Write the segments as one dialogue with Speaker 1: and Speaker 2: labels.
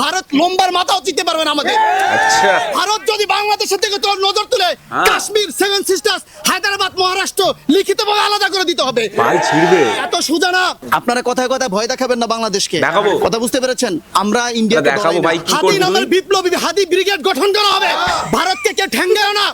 Speaker 1: ভারত লম্বার মাথাও চিনতে পারবে না আমাদের।
Speaker 2: আচ্ছা
Speaker 1: ভারত যদি বাংলাদেশের দিকে তোর নজর তুলে কাশ্মীর, সেভেন সিস্টার্স, হায়দ্রাবাদ, মহারাষ্ট্র লিখিতভাবে আলাদা করে দিতে হবে।
Speaker 2: ভাই ছিড়বে
Speaker 1: এত সোজা না। আপনারা কথায় কথায় ভয় দেখাবেন না বাংলাদেশকে।
Speaker 2: দেখাবো।
Speaker 1: কথা বুঝতে পেরেছেন? আমরা ইন্ডিয়াকে
Speaker 2: দেখাবো ভাই, কি
Speaker 1: হাদি
Speaker 2: করবি
Speaker 1: নামের
Speaker 2: তুই?
Speaker 1: বিপ্লবী হাদি ব্রিগেড গঠন করা হবে। ভারতকে কে ঠেঙ্গায় না।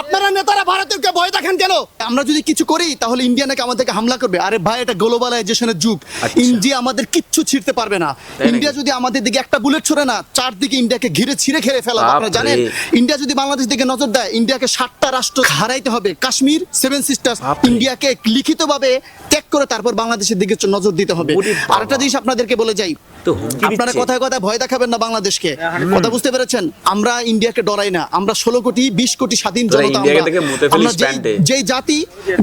Speaker 1: আপনারা নেতারা ভারতকে ভয় দেখেন কেন? আমরা যদি কিছু করি তাহলে ইন্ডিয়া নাকি আমাদেরকে হামলা করবে। আরে ভাই, এটা গ্লোবালাইজেশনের যুগ।
Speaker 2: আচ্ছা।
Speaker 1: ইন্ডিয়া আমাদের কিচ্ছু ছিঁড়তে পারবে না। ইন্ডিয়া যদি আমাদের দিকে একটা বুলেট ছড়ে না, চারদিকে ইন্ডিয়াকে ঘিরে ছিঁড়ে খেলে ফেলাবে। আপনারা
Speaker 2: বাপরে।
Speaker 1: জানেন ইন্ডিয়া যদি বাংলাদেশ দিকে নজর দেয়, ইন্ডিয়াকে 7টা রাষ্ট্র হারাইতে হবে। কাশ্মীর, সেভেন সিস্টার্স,
Speaker 2: বাপরে।
Speaker 1: ইন্ডিয়াকে লিখিতভাবে ত্যাগ করে তারপর বাংলাদেশের দিকে নজর দিতে হবে।
Speaker 2: ওরে বাবা।
Speaker 1: আরেকটা জিনিস আপনাদেরকে বলে যাই,
Speaker 2: তো হুমকি
Speaker 1: আপনারা
Speaker 2: দিচ্ছে।
Speaker 1: কথায় কথায় ভয় দেখাবেন না বাংলাদেশকে। কথা বুঝতে পেরেছেন? আমরা ইন্ডিয়াকে ডরাই না। আমরা 16 কোটি 20 কোটি স্বাধীন
Speaker 2: তোরা
Speaker 1: জনতা।
Speaker 2: ইন্ডিয়াকে দেখে মুতে ফেলিস
Speaker 1: আমরা
Speaker 2: প্যান্টে।
Speaker 1: যেই জাতি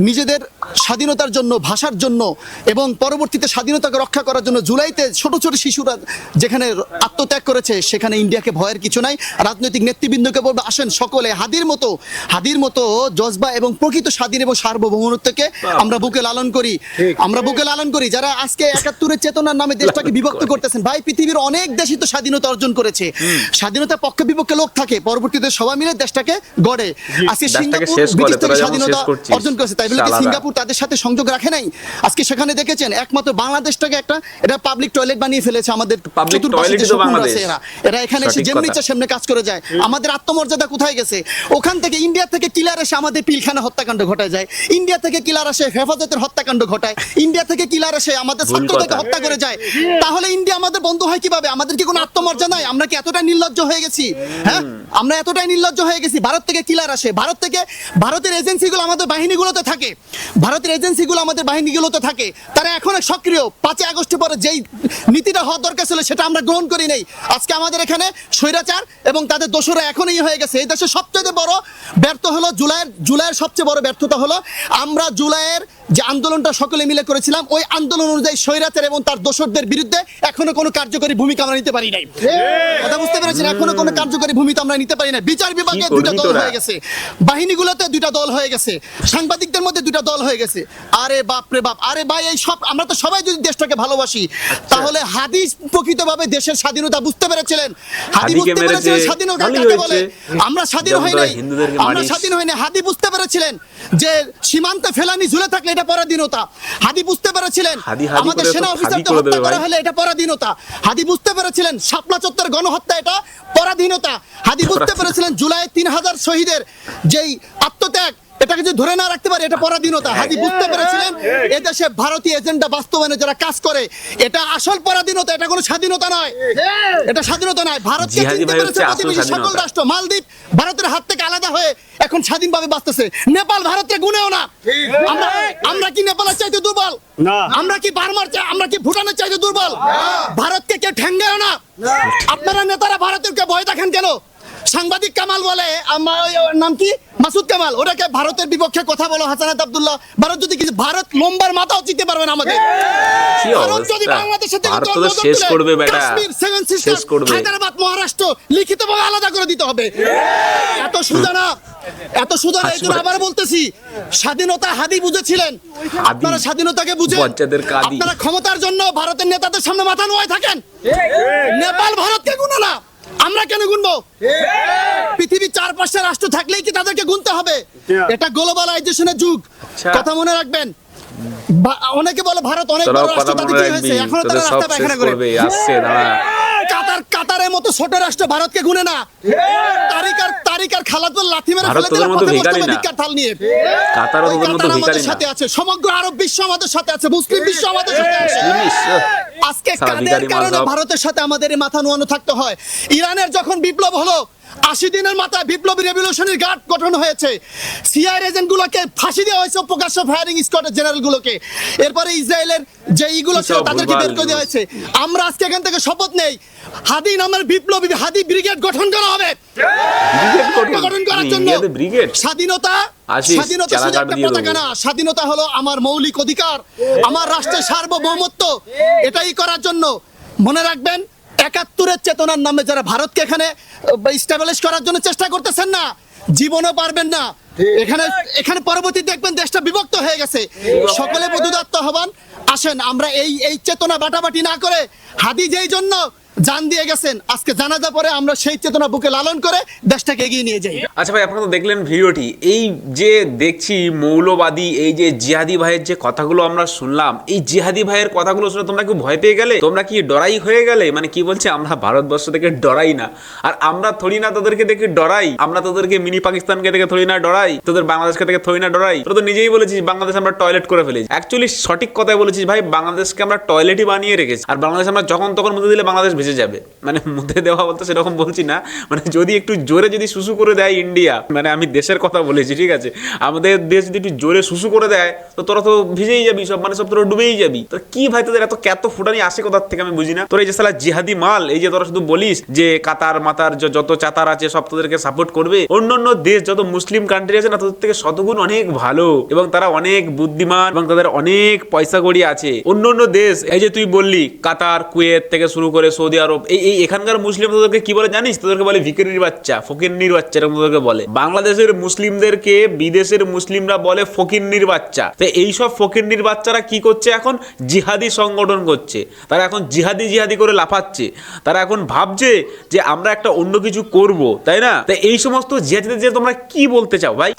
Speaker 1: নিজেদের স্বাধীনতার জন্য, ভাষার জন্য এবং পরবর্তীতে স্বাধীনতাকে রক্ষা করার জন্য জুলাইতে ছোট ছোট শিশুরা যেখানে আত্মত্যাগ করেছে, সেখানে ইন্ডিয়াকে ভয়ের কিছু নাই। রাজনৈতিক নেতৃবৃন্দকে বলবো, আসেন সকলে হাদির মতো জজবা এবং প্রকৃত স্বাধীন এবং সার্বভৌমত্বকে আমরা বুকে লালন করি। আমরা বুকে লালন করি। যারা আজকে 71-এর চেতনার নামে দেশটাকে বিভক্ত করতেছেন, ভাই পৃথিবীর অনেক দেশই তো স্বাধীনতা অর্জন করেছে। স্বাধীনতার পক্ষে বিপক্ষে লোক থাকে, পরবর্তীতে সবাই মিলে দেশটাকে গড়ে। আজকে
Speaker 2: দেশটাকে
Speaker 1: সিঙ্গাপুর
Speaker 2: শেষ করে,
Speaker 1: ব্রিটিশ থেকে
Speaker 2: তোরা যেমন
Speaker 1: স্বাধীনতা
Speaker 2: শেষ করছিস।
Speaker 1: অর্জন করেছে, তাই বলে কি
Speaker 2: শালারা।
Speaker 1: সিঙ্গাপুর তাদের সাথে সংযোগ রাখে নাই? আজকে সেখানে দেখেছেন একমাত্র বাংলাদেশটাকে এটা পাবলিক টয়লেট বানিয়ে ফেলেছে। আমাদের
Speaker 2: Public
Speaker 1: চতুর্পাশে
Speaker 2: toilet-ই
Speaker 1: যে
Speaker 2: তো
Speaker 1: শকুনরা
Speaker 2: বাংলাদেশ।
Speaker 1: আছে, এরা এখানে এসে
Speaker 2: সঠিক
Speaker 1: যেমনি
Speaker 2: কথা।
Speaker 1: ইচ্ছা সেমনি কাজ করে যায়। আমাদের আত্মমর্যাদা কোথায় গেছে? ওখান থেকে ইন্ডিয়া থেকে কিলার এসে আমাদের পিলখানা হত্যাকাণ্ড ঘটায় যায়। ইন্ডিয়া থেকে কিলার এসে হেফাজতের হত্যাকাণ্ড ঘটায়। ইন্ডিয়া থেকে কিলার এসে আমাদের
Speaker 2: ভুল
Speaker 1: ছাত্রদেরকে
Speaker 2: কথা।
Speaker 1: হত্যা করে যায়। তাহলে ইন্ডিয়া আমাদের বন্ধু হয় কিভাবে? আমাদের কি কোনো আত্মমর্যাদা নাই? আমরা কি এতটা নির্লজ্জ হয়ে গেছি? হ্যাঁ, আমরা এতটাই নির্লজ্জ হয়ে গেছি। ভারত থেকে কিলার আসে, ভারতের এজেন্সিগুলো আমাদের বাহিনীগুলোতে থাকে। তারা এখন সক্রিয়। 5 আগস্টের পরে যেই নীতিটা হওয়ার দরকার ছিল সেটা আমরা গ্রহণ করি নাই। আজকে আমাদের এখানে স্বৈরাচার এবং তাদের দোষরা এখনই হয়ে গেছে। এই দেশে সবচেয়ে বড় ব্যর্থ হলো জুলাইয়ের সবচেয়ে বড় ব্যর্থতা হলো আমরা জুলাইয়ের যে আন্দোলনটা সকলে মিলে করেছিলাম, ওই আন্দোলন অনুযায়ী স্বৈরাচার এবং তার দোষরদের বিরুদ্ধে এখনো কোনো কার্যকরী ভূমিকা আমরা নিতে পারি নাই। কথা বুঝতে পেরেছেন? এখনো কোনো কার্যকরী ভূমিকা আমরা নিতে পারি না। বিচার বিভাগে
Speaker 2: কি করবি
Speaker 1: 2টা দল
Speaker 2: তোরা?
Speaker 1: হয়ে গেছে, বাহিনীগুলোতে 2টা দল হয়ে গেছে, সাংবাদিকদের মধ্যে 2টা দল হয়ে গেছে। আরে বাপ রে বাপ! আরে ভাই, এই সব আমরা তো সবাই যদি দেশটাকে ভালোবাসি, তাহলে হাদি প্রকৃতভাবে দেশের স্বাধীনতা বুঝতে পেরেছিলেন। হাদি
Speaker 2: হাদিকে
Speaker 1: বুঝতে পেরেছিলেন
Speaker 2: মেরেছে,
Speaker 1: স্বাধীনতা
Speaker 2: ভালোই
Speaker 1: কাকে বলে।
Speaker 2: হয়েছে।
Speaker 1: আমরা স্বাধীন
Speaker 2: যেমন
Speaker 1: হই
Speaker 2: তোরা
Speaker 1: নাই,
Speaker 2: হিন্দুদেরকে
Speaker 1: আমরা
Speaker 2: মারিস।
Speaker 1: স্বাধীন হই নাই। হাদি বুঝতে পেরেছিলেন যে সীমান্তে ফেলানি ঝুলে থাকলে এটা পরাধীনতা। হাদি বুঝতে পেরেছিলেন
Speaker 2: হাদি
Speaker 1: আমাদের
Speaker 2: করে
Speaker 1: সেনা
Speaker 2: তো
Speaker 1: অফিসারকে
Speaker 2: ফাঁদি করে
Speaker 1: হত্যা
Speaker 2: দেবে
Speaker 1: করা
Speaker 2: ভাই।
Speaker 1: হলে এটা পরাধীনতা। হাদি বুঝতে পেরেছিলেন শাপলা চত্বর গণহত্যা এটা পরাধীনতা। হাদি বুঝতে পেরেছিলেন জুলাই 3000 শহীদের যেই আত্মত্যাগ, এটাকে যদি ধরে না রাখতে পারে এটা পরাধীনতা। হাদি বুঝতে পেরেছিলেন এদেশে ভারতীয় এজেন্ডা বাস্তবায়নে যারা কাজ করে, এটা আসল পরাধীনতা, এটা কোনো স্বাধীনতা নয়। এটা স্বাধীনতা নয়। ভারতকে
Speaker 2: জিহাদি
Speaker 1: চিনতে
Speaker 2: ভাই
Speaker 1: পেরেছে
Speaker 2: হচ্ছে আসল
Speaker 1: প্রতিবেশী সকল
Speaker 2: স্বাধীনতা।
Speaker 1: রাষ্ট্র। মালদ্বীপ ভারতের হাত থেকে আলাদা হয়ে এখন স্বাধীনভাবে বাঁচতেছে। নেপাল ভারতের গুণেও না। আমরা কি নেপালের চাইতে দুর্বল? আমরা কি আমরা কি ভুটানের চাইতে দুর্বল? ভারতকে কে ঠেঙ্গায় না। আপনারা নেতারা ভারতেরকে ভয় দেখেন কেন? সাংবাদিক কামাল বলে, ওর নাম কি, মাসুদ কামাল, ওটাকে ভারতের বিপক্ষে কথা বলো হাসানাত আব্দুল্লাহ। ভারত লম্বার মাথাও চিনতে পারবে না আমাদের।
Speaker 2: কি
Speaker 1: ভারত যদি
Speaker 2: অবস্থা?
Speaker 1: বাংলাদেশের থেকে
Speaker 2: ভারত তো
Speaker 1: নজর
Speaker 2: শেষ
Speaker 1: তুলে
Speaker 2: করবে বেটা।
Speaker 1: কাশ্মীর, সেভেন সিস্টার্স,
Speaker 2: শেষ করবে।
Speaker 1: হায়দ্রাবাদ, মহারাষ্ট্র লিখিতভাবে আলাদা করে দিতে হবে। এত সোজা না, এত সোজা না। এই জন্য আবার বলতেছি, স্বাধীনতা হাদি বুঝেছিলেন। আপনারা স্বাধীনতাকে বুঝেন।
Speaker 2: বজ্জাদের কাদি।
Speaker 1: আপনারা ক্ষমতার জন্য ভারতের নেতাদের সামনে মাথা নোয়ায় থাকেন। নেপাল ভারতকে গুনে না, আমরা কেন গুনবো? পৃথিবীর 4-5টা রাষ্ট্র থাকলেই কি তাদেরকে গুনতে হবে? এটা গ্লোবালাইজেশনের যুগ। কথা মনে রাখবেন। অনেকে বলে ভারত অনেক বড়
Speaker 2: তোরাও
Speaker 1: রাষ্ট্র,
Speaker 2: কথা
Speaker 1: তাদের
Speaker 2: মনে
Speaker 1: কি
Speaker 2: রাখবি,
Speaker 1: হয়েছে? এখনো
Speaker 2: তোদের
Speaker 1: তারা
Speaker 2: সব
Speaker 1: রাস্তা
Speaker 2: শেষ
Speaker 1: পায়খানা করে।
Speaker 2: করবে। আসছে দাঁড়া।
Speaker 1: কাতারের মতো ছোট রাষ্ট্র ভারতকে গুনে না। তারিকার খালাতুল লাথি মেরে
Speaker 2: ভারত
Speaker 1: ফেলে দিল
Speaker 2: তোদের মতো
Speaker 1: পথে
Speaker 2: ভিখারি
Speaker 1: বসতে
Speaker 2: না।
Speaker 1: ভিক্ষার থাল নিয়ে।
Speaker 2: কাতারও
Speaker 1: ওই
Speaker 2: তোদের মতো
Speaker 1: কাতার
Speaker 2: ভিখারি
Speaker 1: আমাদের
Speaker 2: না।
Speaker 1: সাথে আছে, সমগ্র আরব বিশ্ব আমাদের সাথে আছে, মুসলিম বিশ্ব আমাদের সাথে আছে। আজকে
Speaker 2: সারা
Speaker 1: কাদের
Speaker 2: ভিখারি
Speaker 1: কারণে
Speaker 2: মাযহাব।
Speaker 1: ভারতের সাথে আমাদের এই মাথা নোয়ানো থাকতে হয়? ইরানের যখন বিপ্লব হলো, 80 দিনের মাথায় বিপ্লবী রেভলিউশনারি গার্ড গঠন হয়েছে। সিআইএ এজেন্টগুলোকে ফাঁসি দেওয়া হয়েছে, প্রকাশ্য ফায়ারিং স্কোয়াডের জেনারেলগুলোকে। এরপরে ইসরায়েলের যে ইগুলো ছিল
Speaker 2: সব
Speaker 1: তাদেরকে বের করে
Speaker 2: ভুলভাল
Speaker 1: দেওয়া হয়েছে। আমরা আজকে এখান থেকে শপথ নেই, হাদি নামের বিপ্লবী হাদি ব্রিগেড গঠন করা হবে। গঠন করার জন্য
Speaker 2: ব্রিগেড
Speaker 1: স্বাধীনতা
Speaker 2: আসিস,
Speaker 1: স্বাধীনতা
Speaker 2: চারা
Speaker 1: শুধু
Speaker 2: কাঠ
Speaker 1: একটা
Speaker 2: দিয়ে
Speaker 1: পতাকা
Speaker 2: দেবো।
Speaker 1: না, স্বাধীনতা হলো আমার মৌলিক অধিকার, আমার রাষ্ট্রের সার্বভৌমত্ব। এটাই করার জন্য মনে রাখবেন, 71-এর চেতনার নামে যারা ভারতকে এখানে স্টাবলিশ করার জন্য চেষ্টা করতেছেন না, জীবনও পারবেন না। এখানে পরবর্তী দেখবেন দেশটা বিভক্ত হয়ে গেছে। সকলে বধূদত্ত হবান। আসেন আমরা এই চেতনা বাটাবাটি না করে, হাদি যেই জন্য জান দিয়ে গেছেন, আজকে জানাজা পরে আমরা সেই চেতনা বুকে লালন করে দেশটাকে এগিয়ে নিয়ে যাই।
Speaker 2: আচ্ছা ভাই, আপনারা তো দেখলেন ভিডিওটি। এই যে দেখছি মৌলবাদী, এই যে জিহাদি ভাইয়ের যে কথাগুলো আমরা শুনলাম, এই জিহাদি ভাইয়ের কথাগুলো শুনে তোমরা কি ভয় পেয়ে গেলে? তোমরা কি ডরাই হয়ে গেলে? মানে কি বলছে, আমরা ভারতবর্ষ থেকে ডরাই না, আর আমরা থরি না তোদেরকে দেখে ডরাই, আমরা তোদেরকে মিনি পাকিস্তানকে দেখে থরি না ডরাই, তোদের বাংলাদেশকে থেকে থরি না ডরাই। তোরা তো নিজেই বলেছিস বাংলাদেশ আমরা টয়লেট করে ফেলেছি। অ্যাকচুয়ালি সঠিক কথাই বলেছিস ভাই, বাংলাদেশকে আমরা টয়লেটই বানিয়ে রেখেছি, আর বাংলাদেশ আমরা যখন তখন মুতে দিলে বাংলাদেশ ভেসে যাবে। মানে মুতে দেওয়া বলতে সেরকম বলছি না, মানে যদি একটু জোরে যদি শুশু করে দেয় ইন্ডিয়া, মানে আমি দেশের কথা বলেছি, ঠিক আছে, আমাদের দেশ যদি একটু জোরে শুশু করে দেয় তো তোরা তো ভিজেই যাবি সব, মানে সব তোরা ডুবেই যাবি। তো কি ভাই তোদের এত ক্যাত ফুটানি আসে কোথার থেকে আমি বুঝি না। তোরা এই যে সালা জিহাদি মাল, এই যে তোরা শুধু বলিস যে কাতার মাতার যত চাতার আছে সব তোদেরকে সাপোর্ট করবে, অন্য দেশ যত মুসলিম কান্ট্রি আছে না তোদের থেকে শতগুণ অনেক ভালো, এবং তারা অনেক বুদ্ধিমান, এবং তাদের অনেক পয়সা কড়ি আছে। অন্য দেশ, এই যে তুই বললি কাতার, কুয়েত থেকে শুরু করে সৌদি আরব, এই এখানকার মুসলিম তোদেরকে কি বলে জানিস? তোদেরকে বলে ভিখারির বাচ্চা, ফকিন্নির বাচ্চা, এরকম তোদেরকে বলে। বাংলাদেশের মুসলিমদেরকে বিদেশের মুসলিমরা বলে ফকিন্নির বাচ্চা। তো এইসব ফকিন্নির বাচ্চারা কি করছে এখন? জিহাদি সংগঠন করছে, তারা এখন জিহাদি করে লাফাচ্ছে, তারা এখন ভাবছে যে আমরা একটা অন্য কিছু করব, তাই না? তাই এই সমস্ত জিহাদিদের যে তোমরা কি বলতে চাও ভাই?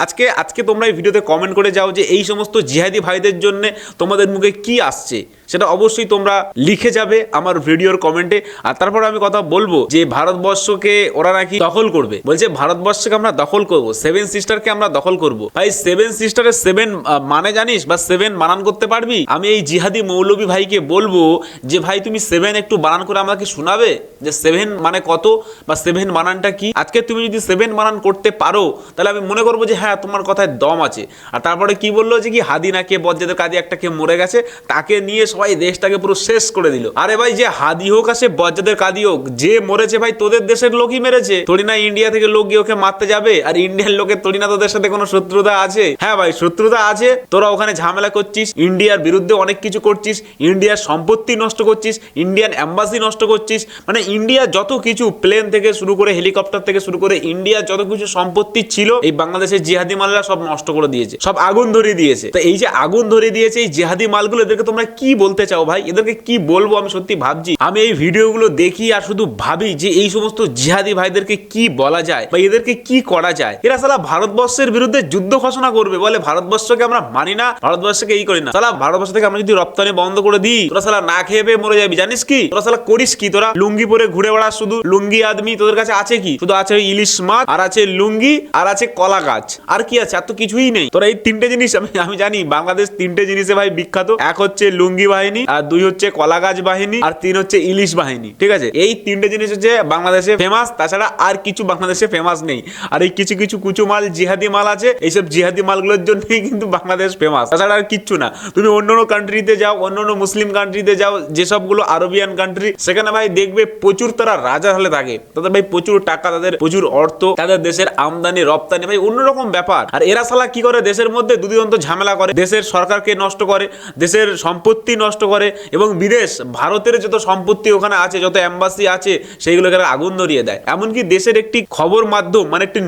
Speaker 2: আজকে তোমরা এই ভিডিওতে কমেন্ট করে যাও যে এই সমস্ত জিহাদি ভাইদের জন্য তোমাদের মুখে কি আসছে, সেটা অবশ্যই তোমরা লিখে যাবে আমার ভিডিওর কমেন্টে। আর তারপর আমি কথা বলবো যে ভারতবর্ষকে ওরা নাকি দখল করবে, বলছে ভারতবর্ষকে আমরা দখল করব, সেভেন সিস্টারকে আমরা দখল করব। ভাই সেভেন সিস্টারের সেভেন মানে জানিস, বা সেভেন বানান করতে পারবি? আমি এই জিহাদি মৌলবী ভাইকে বলবো যে ভাই তুমি সেভেন একটু বানান করে আমাকে শোনাবে, যে সেভেন মানে কত, বা সেভেন বানানটা কি। আজকে তুমি যদি সেভেন বানান করতে পারো তাহলে আমি মনে করবো যে হ্যাঁ তোমার কথায় দম আছে। আর তারপরে কি বললো যে কি হাদি নাকি বজ্জাদের কাজে একটা কে মরে গেছে, তাকে নিয়ে সবাই দেশটাকে পুরো শেষ করে দিল। আরে ভাই যে হাদি হোক আর সে বজ্জাদের কাদি হোক, যে মরেছে ভাই তোদের দেশের লোকই মেরেছে, তোরি না ইন্ডিয়া থেকে লোক গিয়ে ওকে মারতে যাবে? আর ইন্ডিয়ান লোকের তোরি না তোদের সাথে কোনো শত্রুতা আছে? হ্যাঁ ভাই শত্রুতা আছে, তোরা ওখানে ঝামেলা করছিস, ইন্ডিয়ার বিরুদ্ধে অনেক কিছু করছিস, ইন্ডিয়ার সম্পত্তি নষ্ট করছিস, ইন্ডিয়ান এম্বাসি নষ্ট করছিস, মানে ইন্ডিয়া যত কিছু প্লেন থেকে শুরু করে হেলিকপ্টার থেকে শুরু করে ইন্ডিয়ার যত কিছু সম্পত্তি ছিল এই বাংলাদেশের জিহাদি মালরা সব নষ্ট করে দিয়েছে, সব আগুন ধরিয়ে দিয়েছে। তো এই যে আগুন ধরিয়ে দিয়েছে এই জিহাদি মালগুলো, এদেরকে তোমরা কি বলতে চাও ভাই? এদেরকে কি বলবো আমি সত্যি ভাবছি। আমি এই ভিডিওগুলো দেখি আর শুধু ভাবি যে এই সমস্ত জিহাদি ভাইদেরকে কি বলা যায় বা এদেরকে কি করা যায়। এরা সালা ভারতবর্ষের বিরুদ্ধে যুদ্ধ ঘোষণা করবে, বলে ভারতবর্ষকে আমরা মানি না, ভারতবর্ষকে এই করি না। সালা ভারতবর্ষ থেকে আমরা যদি রপ্তানি বন্ধ করে দিই, তোরা সালা না খেয়ে পেয়ে মরে যাবি। জানিস কি তোরা সালা করিস কি? তোরা লুঙ্গি পরে ঘুরে বেড়াস, শুধু লুঙ্গি আদমি। তোদের কাছে আছে কি? শুধু আছে ইলিশ মাছ, আর আছে লুঙ্গি, আর আছে কলা গাছ, আর কি আছে? আর তো কিছুই নেই। তোরা এই তিনটে জিনিস, আমি জানি বাংলাদেশ তিনটে জিনিসে ভাই বিখ্যাত। এক হচ্ছে লুঙ্গি বাহিনী, আর দুই হচ্ছে কলা গাছ বাহিনী, আর তিন হচ্ছে ইলিশ বাহিনী। ঠিক আছে, এই তিনটে জিনিস হচ্ছে বাংলাদেশে ফেমাস, তাছাড়া আর কিছু বাংলাদেশে ফেমাস নেই। আর এই কিছু কিছু কুচু মাল জিহাদি মাল আছে, এইসব জিহাদি মালগুলোর জন্যই কিন্তু বাংলাদেশ ফেমাস, তাছাড়া আর কিচ্ছু না। তুমি অন্য কান্ট্রিতে যাও, অন্য মুসলিম কান্ট্রিতে যাও, যেসবগুলো আরবিয়ান কান্ট্রি, সেখানে ভাই দেখবে প্রচুর তারা রাজা হলে থাকে, তাদের ভাই প্রচুর টাকা, তাদের প্রচুর অর্থ, তাদের দেশের আমদানি রপ্তানি ভাই অন্যরকম ব্যাপার। আর এরা সালা কি করে? দেশের মধ্যে দুদিগন্ত ঝামেলা করে, দেশের সরকারকে নষ্ট করে, দেশের সম্পত্তি নষ্ট করে, এবং বিদেশ ভারতের যত সম্পত্তি ওখানে আছে, যত এম্বাসি আছে, সেইগুলোকে আগুন ধরিয়ে দেয়। এমনকি দেশের একটি খবর মাধ্যম, মানে একটি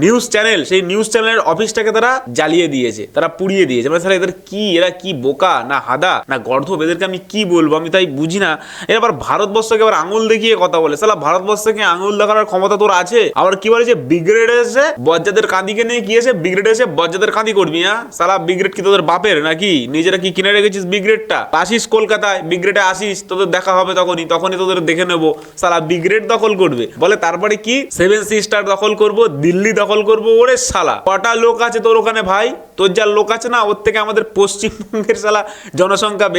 Speaker 2: নিউজ চ্যানেল, সেই নিউজ চ্যানেলের অফিসটাকে তারা জ্বালিয়ে দিয়েছে, তারা পুড়িয়ে দিয়েছে। মানে স্যার এদের কি, এরা কি বোকা না হাদা না গর্ধব? এদেরকে আমি কি বলবো, আমি তাই বুঝি না। এরা আবার ভারতবর্ষকে আবার আঙুল দেখিয়ে কথা বলে। সালা ভারতবর্ষকে আঙুল দেখানোর ক্ষমতা তোর আছে? আবার কি বলে যে ব্রিগেড এসে বজ্জাদের কাঁদিকে নিয়ে কি এসে ব্রিগেড এসে বজ্জাদের কাঁদি করবি? হ্যাঁ সালা ব্রিগেড কি তোদের বাপের নাকি? নিজেরা কি কিনে রেখেছিস ব্রিগেডটা? আসিস কলকাতায়, ব্রিগেডে আসিস, তোদের দেখা হবে তখনই তোদের দেখে নেবো। সালা ব্রিগেড দখল করবে বলে, তারপরে কি সেভেন সিস্টার দখল করব, দিল্লি দখল করব। ওরে শালা কটা লোক আছে তোর ওখানে ভাই? তোর যা লোক আছে না, ওর থেকে আমাদের পশ্চিমবঙ্গের শালা জনসংখ্যা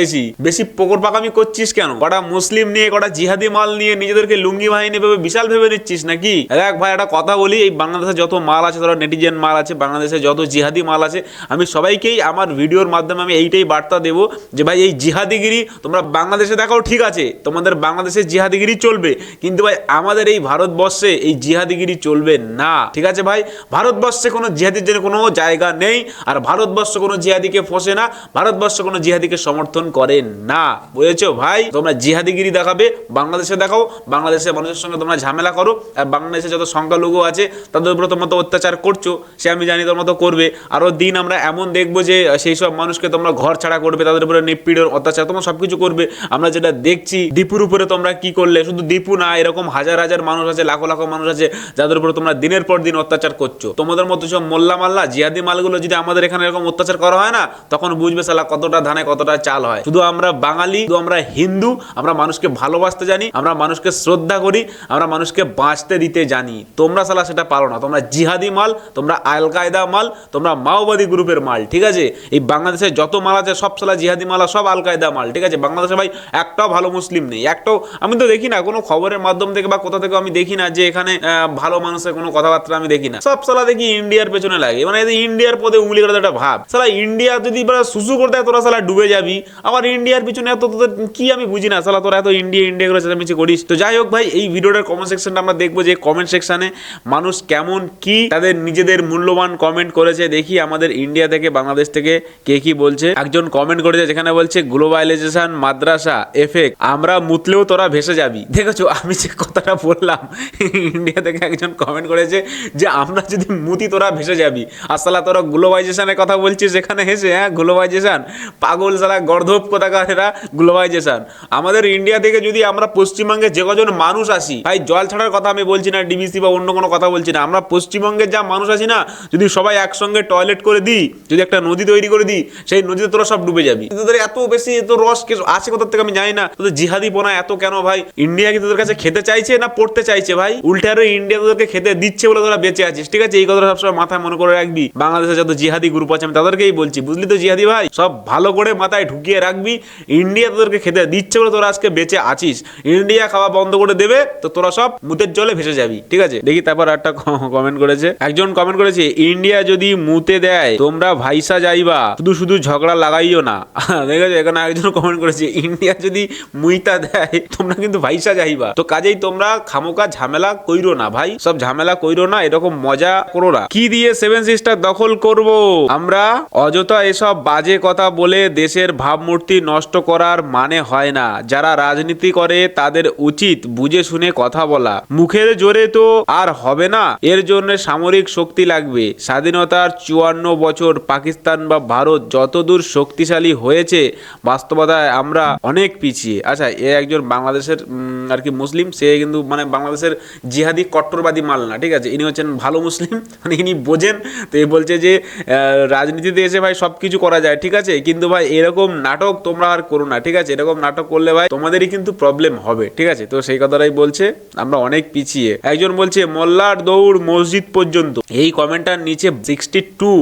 Speaker 2: বেশি পোকর পাকামি করছিস কেন? কটা মুসলিম নিয়ে, কটা জিহাদি মাল নিয়ে নিজেদেরকে লুঙ্গি বাহিনী ভেবে বিশাল ভেবে নিচ্ছিস নাকি? দেখ ভাই একটা কথা বলি, এই বাংলাদেশে যত মাল আছে, ধরো নেটিজেন মাল আছে, বাংলাদেশে যত জিহাদি মাল আছে, আমি সবাইকেই আমার ভিডিওর মাধ্যমে আমি এইটাই বার্তা দেবো যে ভাই এই জিহাদিগিরি তোমরা বাংলাদেশে দেখাও, ঠিক আছে, তোমাদের বাংলাদেশে জিহাদিগিরি চলবে, কিন্তু ভাই আমাদের এই ভারতবর্ষে এই জিহাদিগিরি চলবে না। ঠিক আছে ভাই, ভারতবর্ষে কোনো জিহাদির জন্য কোনো জায়গা নেই। আর ভারতবর্ষ কোনো জিহাদিকে ফসে না, ভারতবর্ষ কোনো জিহাদিকে সমর্থন করে না, বুঝেছো ভাই? তোমরা জিহাদিগিরি দেখাবে, বাংলাদেশে দেখাও, বাংলাদেশের মানুষের সঙ্গে তোমরা ঝামেলা করো, আর বাংলাদেশে যত সংখ্যালঘু আছে তাদের উপরে তোমরা তো অত্যাচার করছো, সে আমি জানি তোমরা তো করবে। আরও দিন আমরা এমন দেখবো যে সেই সব মানুষকে তোমরা ঘর ছাড়া করবে, তাদের উপরে নিপীড়ন অত্যাচার তোমরা সবকিছু করবে। আমরা যেটা দেখছি দীপুর উপরে তোমরা কি করলে, শুধু দীপু না, এরকম হাজার হাজার মানুষ আছে, লাখো লাখো মানুষ আছে যাদের উপরে তোমরা দিনের পর দিন অত্যাচার করছো। তোমাদের মতো সব মোল্লা মাল্লা জিহাদি মালগুলো যদি আমাদের এখানে এরকম অত্যাচার করা হয় না, তখন বুঝবে শালা কতটা ধানে কতটা চাল হয়। শুধু আমরা বাঙালি, শুধু আমরা হিন্দু, আমরা মানুষকে ভালোবাসতে জানি, আমরা মানুষকে শ্রদ্ধা করি, আমরা মানুষকে বাঁচতে দিতে জানি। তোমরা শালা সেটা পারো না, তোমরা জিহাদি মাল, তোমরা আল কায়দা মাল, তোমরা মাওবাদী গ্রুপের মাল, ঠিক আছে? এই বাংলাদেশে যত মাল আছে সব শালা জিহাদি মাল, সব আল কায়দা মাল, ঠিক আছে? বাংলাদেশে ভাই একটাও ভালো মুসলিম নেই, একটাও। আমি তো দেখি না কোনো খবরের মাধ্যম থেকে বা কোথা থেকে আমি দেখি না যে এখানে ভালো মানুষের কোনো কথাবার্তা আমি দেখি না। সব শালা দেখি ইন্ডিয়ার পেছনে লাগে, মানে ইন্ডিয়ার পদে উঙ্গলি করে একটা ভাব। শালা ইন্ডিয়া যদি সুসু করতে তোরা শালা ডুবে যাবি, আবার ইন্ডিয়ার পিছনে এত তোদের কি আমি বুঝি না শালা, তোরা এত ইন্ডিয়া ইন্ডিয়া করে চেঁচামেচি করিস। তো যাই হোক ভাই, এই ভিডিওটার কমেন্ট সেকশনটা আমরা দেখবো যে কমেন্ট সেকশনে মানুষ কেমন কি তাদের নিজেদের মূল্যবান কমেন্ট করেছে। দেখি আমাদের ইন্ডিয়া থেকে বাংলাদেশ থেকে কে কি বলছে। একজন কমেন্ট করেছে যেখানে বলছে গ্লোবালাইজেশন মাদ্রাসা এফেক্ট, আমরা মুতলেও তোরা ভেসে যাবি। দেখেছো আমি যে কথাটা বললাম, ইন্ডিয়া থেকে একজন কমেন্ট করেছে যে আমরা যদি মুতি তোরা ভেসে যাবি। আসলে তোরা গ্লোবালাইজেশনের কথা বলছিস এখানে হেসে, হ্যাঁ গ্লোবালাইজেশন পাগল সালা গর্ধব কোথাকার এরা গ্লোবালাইজেশন। আমাদের ইন্ডিয়া থেকে যদি আমরা পশ্চিমবঙ্গে যে কজন মানুষ আসি, ভাই জল ছাড়ার কথা আমি বলছি না, ডিবিসি বা অন্য কোনো কথা বলছি না, আমরা পশ্চিমবঙ্গের যা মানুষ আছি না, যদি সবাই একসঙ্গে টয়লেট করে দিই, যদি একটা নদী তৈরি করে দিই, সেই নদীতে তোরা সব ডুবে যাবি। তোদের এত বেশি তো রস আছে কোথা থেকে আমি জানি না, তোদের জিহাদি পোনা এত কেন ভাই? ইন্ডিয়া কি তোদের কাছে খেতে চাইছে না পড়তে চাইছে ভাই? উল্টে আরো ইন্ডিয়া তোদেরকে খেতে দিচ্ছে বলে তোরা বেঁচে আছিস, ঠিক আছে? এই কথাটা সবসময় মাথায় মনে করে রাখবি। বাংলাদেশে যত জিহাদি গ্রুপ আছে আমি তাদেরকেই বলছি, বুঝলি তো জিহাদি ভাই, সব ভালো করে মাথায় ঢুকিয়ে রাখবি। ইন্ডিয়া তোদেরকে খেতে দিচ্ছে বলে তোরা আজকে বেঁচে আছিস, ইন্ডিয়া খাওয়া বন্ধ করে দেবে তো তোরা সব মুতের জলে ভেসে যাবি, ঠিক আছে? দেখি তারপর একটা কমেন্ট করেছে, একজন কমেন্ট করেছে ইন্ডিয়া যদি মুতে দেয় তোমরা ভাইসা যাইবা, শুধু শুধু ঝগড়া লাগাইও না। দেখেছো এখানে একজন কমেন্ট করেছে ইন্ডিয়া যদি মুইতা দেয় তোমরা কিন্তু ভাইসা যাইবা। তো কাজেই তোমরা খামোকা ঝামেলা কইরো না ভাই, সব ঝামেলা কইরো না, এরকম মজা করো না। কি দিয়ে সেভেন সিস্টার দখল করব আমরা? অযথা এসব বাজে কথা বলে দেশের ভাবমূর্তি নষ্ট করার মানে হয় না। যারা রাজনীতি করে তাদের উচিত বুঝে শুনে কথা বলা, মুখের জোরে তো আর হবে না, এর জন্য সামরিক শক্তি লাগবে। স্বাধীনতার 54 বছর পাকিস্তান বা ভারত যতদূর শক্তিশালী হয়েছে, বাস্তবতায় আমরা অনেক পিছিয়ে। আচ্ছা, এ একজন বাংলাদেশের আর কি মুসলিম, সে কিন্তু মানে বাংলাদেশের জিহাদি কট্টরবাদী মাল না, ঠিক আছে? ইনি হচ্ছেন ভালো মুসলিম, মানে ইনি বোঝেন। তো এ বলছে যে রাজনীতিতে এসে ভাই সব কিছু করা যায়, ঠিক আছে, কিন্তু ভাই এরকম নাটক তোমরা আর করো না, ঠিক আছে? এরকম নাটক করলে ভাই তোমাদেরই কিন্তু প্রবলেম হবে, ঠিক আছে? তো সেই কথাটাই বলছে, আমরা অনেক পিছিয়ে। একজন বলছে মোল্লার দৌড় মসজিদ পর্যন্ত। এই কমেন্টটার নিচে 62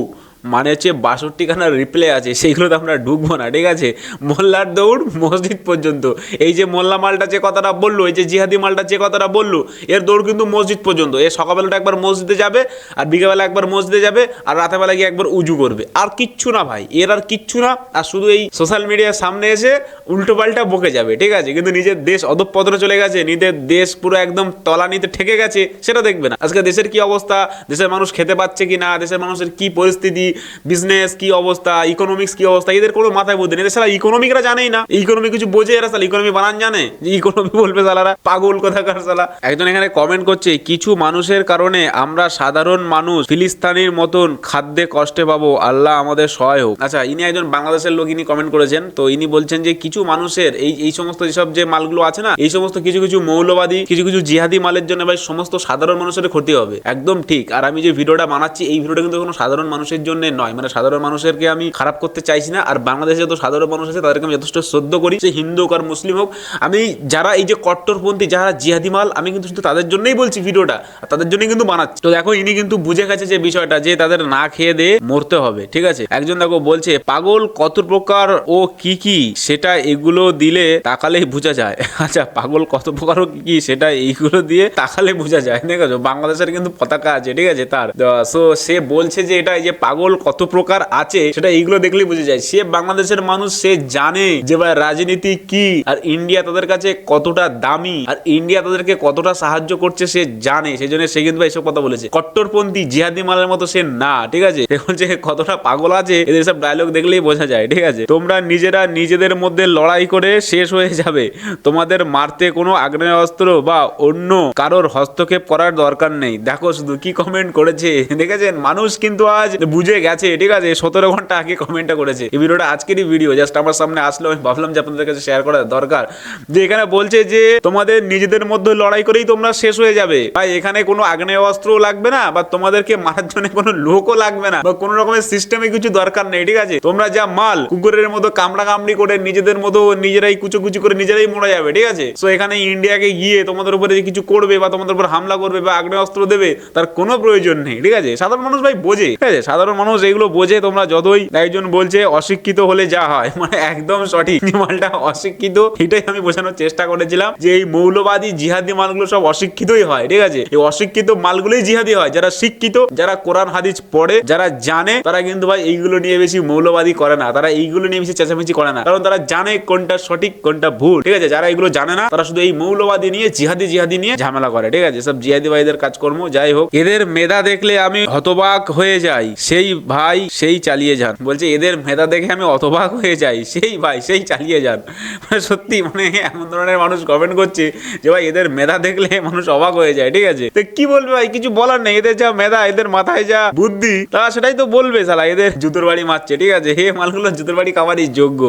Speaker 2: মানে হচ্ছে 62খানা রিপ্লে আছে, সেইগুলোতে আমরা ঢুকবো না, ঠিক আছে? মোল্লার দৌড় মসজিদ পর্যন্ত। এই যে মোল্লা মালটা যে কথাটা বললো, এই যে জিহাদি মালটা যে কথাটা বললো, এর দৌড় কিন্তু মসজিদ পর্যন্ত। এ সকালবেলাটা একবার মসজিদে যাবে, আর বিকেলবেলা একবার মসজিদে যাবে, আর রাতেরবেলা গিয়ে একবার উজু করবে, আর কিচ্ছু না ভাই, এর আর কিচ্ছু না। আর শুধু এই সোশ্যাল মিডিয়ার সামনে এসে উল্টো পাল্টা বকে যাবে, ঠিক আছে? কিন্তু নিজের দেশ অধঃপতনে চলে গেছে, নিজের দেশ পুরো একদম তলানিতে ঠেকে গেছে, সেটা দেখবে না। আজকে দেশের কি অবস্থা, দেশের মানুষ খেতে পাচ্ছে কি না, দেশের মানুষের কি পরিস্থিতি, বিজনেস কি অবস্থা, ইকোনমিক্স কি অবস্থা, এদের কোনো মাথায় বুদ্ধি নেই। সালা ইকোনমিকরা জানেই না, ইকোনমি কিছু বোঝে এরা, সালা ইকোনমি বানান জানে যে ইকোনমি বলবে, সালারা পাগল কোথাকার সালা। একজন এখানে কমেন্ট করছে কিছু মানুষের কারণে আমরা সাধারণ মানুষ ফিলিস্তিনির মতন খাদ্যে কষ্টে পাবো, আল্লাহ আমাদের সহায় হোক। আচ্ছা, ইনি একজন বাংলাদেশের লোক, ইনি কমেন্ট করেছেন। তো ইনি বলছেন যে কিছু মানুষের এই সমস্ত যেসব যে মালগুলো আছে না, এই সমস্ত কিছু কিছু মৌলবাদী কিছু কিছু জিহাদি মালের জন্য ভাই সমস্ত সাধারণ মানুষের ক্ষতি হবে। একদম ঠিক। আর আমি যে ভিডিওটা বানাচ্ছি, এই ভিডিওটা কিন্তু কোনো সাধারণ মানুষের জন্য নয়, মানে সাধারণ মানুষেরকে আমি খারাপ করতে চাইছি না। আর বাংলাদেশে যত সাধারণ মানুষ আছে তাদেরকে আমি যথেষ্ট শ্রদ্ধা করি, সে হিন্দু হোক আর মুসলিম হোক। আমি যারা এই যে কট্টরপন্থী, যারা জিহাদি মাল, আমি কিন্তু শুধু তাদের জন্যই বলছি ভিডিওটা, আর তাদের জন্যই কিন্তু বানাচ্ছি। তো দেখো ইনি কিন্তু বুঝে গেছে যে বিষয়টা, যে তাদের না খেয়ে দিয়ে মরতে হবে, ঠিক আছে? একজন দেখো বলছে পাগল কত প্রকার ও কি কি সেটা এগুলো দিলে তাকালেই বোঝা যায়। আচ্ছা, পাগল কত প্রকার ও কি সেটা এইগুলো দিয়ে তাকালে বোঝা যায়। দেখো বাংলাদেশের কিন্তু পতাকা আছে, ঠিক আছে তার। সো সে বলছে যে এটা এই যে পাগল মহল কত প্রকার আছে সেটা এইগুলো দেখলেই বুঝে যায়। সে বাংলাদেশের মানুষ, সে জানে যে ভাই রাজনীতি কি, আর ইন্ডিয়া তাদের কাছে কতটা দামি, আর ইন্ডিয়া তাদেরকে কতটা সাহায্য করছে সে জানে। সেই জন্য সে কিন্তু ভাই এসব কথা বলেছে। কট্টরপন্থী জিহাদি মালের মতো সে না, ঠিক আছে। এখন যে কতটা পাগল আছে এদের সব ডায়লগ দেখলেই বোঝা যায়, ঠিক আছে। তোমরা নিজেরা নিজেদের মধ্যে লড়াই করে শেষ হয়ে যাবে, তোমাদের মারতে কোনো আগ্নেয়াস্ত্র বা অন্য কারোর হস্তক্ষেপ করার দরকার নেই। দেখো শুধু কি কমেন্ট করেছে, দেখেছেন? মানুষ কিন্তু আজ বুঝে গেছে, ঠিক আছে। 17 ঘন্টা আগে কমেন্টটা করেছে। এই ভিডিওটা আজকেরই ভিডিও, জাস্ট আমার সামনে আসলো, আমি ভাবলাম যে আপনাদের কাছে শেয়ার করা দরকার। যে এখানে বলছে যে তোমাদের নিজেদের মধ্যে লড়াই করেই তোমরা শেষ হয়ে যাবে ভাই, এখানে কোনো আগ্নেয়াস্ত্র লাগবে না, বা তোমাদেরকে মারার জন্য কোনো লোকও লাগবে না, বা কোনো রকমের সিস্টেমে কিছু দরকার নেই, ঠিক আছে। তোমরা যা মাল কুকুরের মতো কামড়া কামড়ি করে নিজেদের মতো নিজেরাই কুচো করে নিজেরাই মরে যাবে, ঠিক আছে। সো এখানে ইন্ডিয়াকে গিয়ে তোমাদের উপরে যে কিছু করবে বা তোমাদের উপর হামলা করবে বা আগ্নেয়াস্ত্র দেবে তার কোনো প্রয়োজন নেই, ঠিক আছে। সাধারণ মানুষ ভাই বোঝে, ঠিক আছে, সাধারণ মানুষ এগুলো বোঝে। তোমরা যতই একজন বলছে অশিক্ষিত হলে যা হয়, মানে একদম সঠিক, মালটা অশিক্ষিত। এটাই আমি বোঝানোর চেষ্টা করেছিলাম যে এই মৌলবাদী জিহাদি মালগুলো সব অশিক্ষিতই হয়, ঠিক আছে। এই অশিক্ষিত মালগুলোই জিহাদি হয়। যারা শিক্ষিত, যারা কোরআন হাদিস পড়ে, যারা জানে, তারা কিন্তু ভাই এইগুলো নিয়ে বেশি মৌলবাদী করে না, তারা এইগুলো নিয়ে বেশি চেঁচামেচি করে না, কারণ তারা জানে কোনটা সঠিক কোনটা ভুল, ঠিক আছে। যারা এগুলো জানে না তারা শুধু এই মৌলবাদী নিয়ে জিহাদি নিয়ে ঝামেলা করে, ঠিক আছে। সব জিহাদি ভাইদের কাজকর্ম। যাই হোক, এদের মেধা দেখলে আমি হতবাক হয়ে যাই, সেই ভাই সেই চালিয়ে যান। বলছে এদের মেধা দেখে আমি হতবাক হয়ে যাই, সেই ভাই সেই চালিয়ে যান। মানে সত্যি, মানে এমন ধরনের মানুষ কমেন্ট করছে যে ভাই এদের মেধা দেখলে মানুষ অবাক হয়ে যায়, ঠিক আছে। তো কি বলবে ভাই, কিছু বলার নেই। এদের যা মেধা, এদের মাথায় যা বুদ্ধি, তারা সেটাই তো বলবে। শালা এদের জুতোর বাড়ি মারছে, ঠিক আছে। হে মালগুলো জুতোর বাড়ি খাবারই যোগ্য।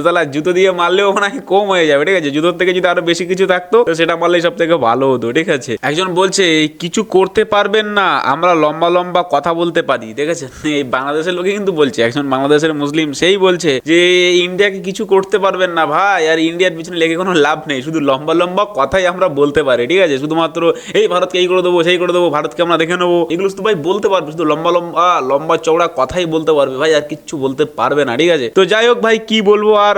Speaker 2: শালা জুতো দিয়ে মারলেও মনে হয় কম হয়ে যাবে, ঠিক আছে। জুতোর থেকে যদি আরো বেশি কিছু থাকতো তো সেটা মারলেই সব থেকে ভালো হতো, ঠিক আছে। একজন বলছে কিছু করতে পারবেন না, আমরা লম্বা লম্বা কথা বলতে পারি, দেখেছেন। এই বাংলাদেশের লোকে কিন্তু বলছে, একজন বাংলাদেশের মুসলিম, সেই বলছে যে ইন্ডিয়াকে কিছু করতে পারবেন না ভাই, আর ইন্ডিয়ার পিছনে লেগে কোনো লাভ নেই, শুধু লম্বা লম্বা কথাই আমরা বলতে পারি, ঠিক আছে। শুধুমাত্র এই ভারতকে এই করে দেবো, সেই করে দেবো, ভারতকে আমরা দেখে নেবো, এগুলো শুধু ভাই বলতে পারবে, শুধু লম্বা চওড়া কথাই বলতে পারবে ভাই, আর কিচ্ছু বলতে পারবে না, ঠিক আছে। তো যাই হোক ভাই, কি বলবো আর,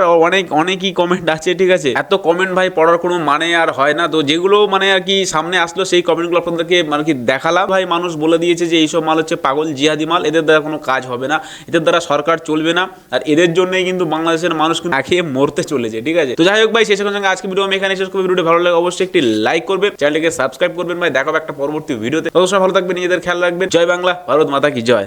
Speaker 2: অনেকই কমেন্ট আছে, ঠিক আছে। এত কমেন্ট ভাই পড়ার কোনো মানে আর হয় না। তো যেগুলো মানে আর কি সামনে আসলো সেই কমেন্টগুলো আপনাদেরকে মানে কি দেখালাম ভাই। মানুষ বলে দিয়েছে যে এইসব মাল হচ্ছে পাগল জিহাদি মাল, এদের দ্বারা কোনো কাজ হবে না, এদের দ্বারা সরকার চলবে না, আর এদের জন্যই কিন্তু বাংলাদেশের মানুষ কিন্তু খেয়ে মরতে চলেছে, ঠিক আছে। তো যাই হোক ভাই, শেষের সঙ্গে আজকে ভিডিও আমি এখানে শেষ করবো। ভিডিওটি ভালো লাগে অবশ্যই একটি লাইক করবেন, চ্যানেলটিকে সাবস্ক্রাইব করবেন ভাই। দেখাবো একটা পরবর্তী ভিডিওতে। অবশ্যই ভালো থাকবেন, নিজেদের খেয়াল রাখবেন। জয় বাংলা, ভারত মাতা কি জয়।